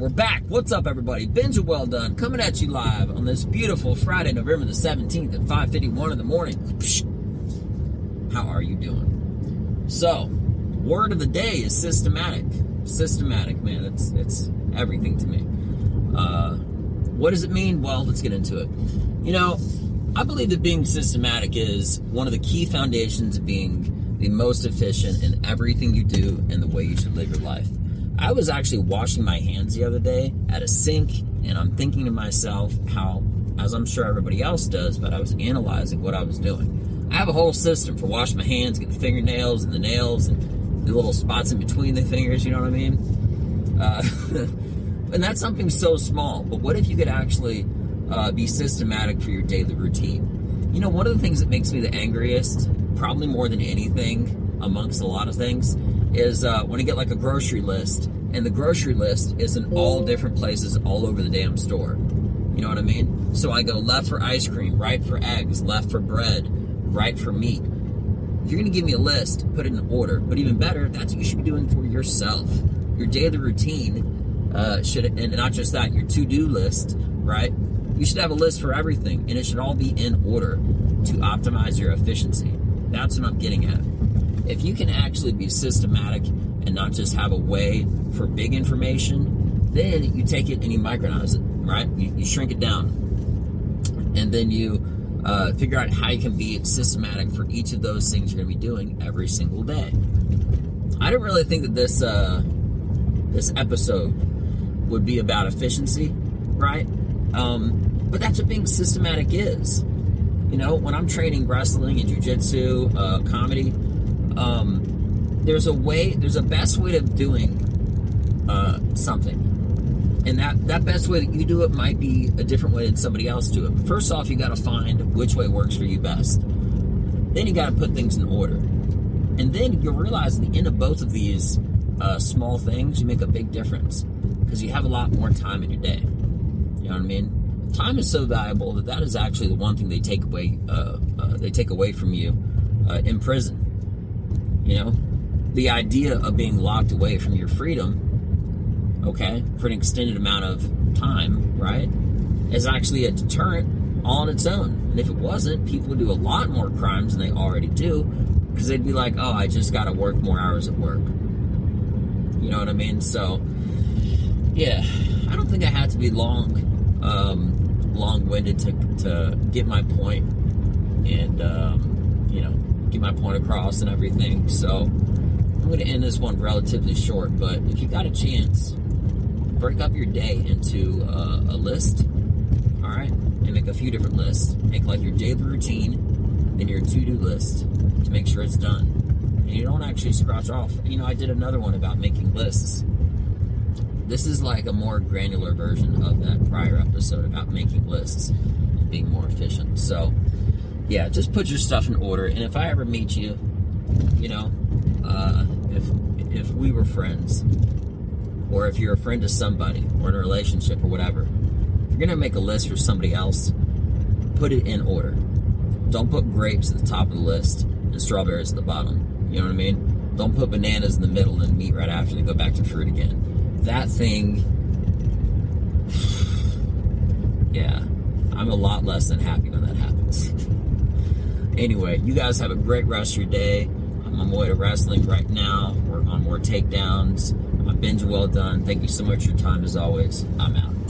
we're back. What's up, everybody? Benja Welldone coming at you live on this beautiful Friday, November the 17th at 5:51 in the morning. How are you doing? So, word of the day is systematic. Systematic, man. It's everything to me. What does it mean? Well, let's get into it. You know, I believe that being systematic is one of the key foundations of being the most efficient in everything you do and the way you should live your life. I was actually washing my hands the other day at a sink, and I'm thinking to myself how, as I'm sure everybody else does, but I was analyzing what I was doing. I have a whole system for washing my hands, get the fingernails and the nails and the little spots in between the fingers, you know what I mean? And that's something so small, but what if you could actually be systematic for your daily routine? You know, one of the things that makes me the angriest, probably more than anything amongst a lot of things, is when I get like a grocery list, and the grocery list is in all different places all over the damn store. You know what I mean? So I go left for ice cream, right for eggs, left for bread, right for meat. If you're gonna give me a list, put it in order. But even better, that's what you should be doing for yourself. Your daily routine should, and not just that, your to-do list, right? You should have a list for everything, and it should all be in order to optimize your efficiency. That's what I'm getting at. If you can actually be systematic and not just have a way for big information, then you take it and you micronize it, right? You shrink it down. And then you figure out how you can be systematic for each of those things you're going to be doing every single day. I didn't really think that this episode would be about efficiency, right? But that's what being systematic is. You know, when I'm training wrestling and jiu-jitsu, comedy, there's a best way of doing something. And that best way that you do it might be a different way than somebody else do it. But first off, you got to find which way works for you best. Then you got to put things in order. And then you'll realize at the end of both of these small things, you make a big difference because you have a lot more time in your day. You know what I mean? Time is so valuable that is actually the one thing they take away. They take away from you in prison. You know, the idea of being locked away from your freedom, okay, for an extended amount of time, right, is actually a deterrent all on its own. And if it wasn't, people would do a lot more crimes than they already do because they'd be like, oh, I just got to work more hours at work. You know what I mean? So, yeah, I don't think I had to be long-winded to get my point and, you know, get my point across and everything. So I'm going to end this one relatively short, but if you got a chance, break up your day into a list, all right, and make a few different lists. Make like your daily routine, then your to-do list to make sure it's done. And you don't actually scratch off. You know, I did another one about making lists. This is like a more granular version of that prior episode about making lists and being more efficient. So yeah, just put your stuff in order. And if I ever meet you, you know, if we were friends, or if you're a friend to somebody, or in a relationship, or whatever, if you're gonna make a list for somebody else, put it in order. Don't put grapes at the top of the list and strawberries at the bottom. You know what I mean? Don't put bananas in the middle and meat right after, and go back to fruit again. That thing, yeah, I'm a lot less than happy when that happens. Anyway, you guys have a great rest of your day. I'm on my way to wrestling right now. Work on more takedowns. I'm Benja Welldone. Thank you so much for your time as always. I'm out.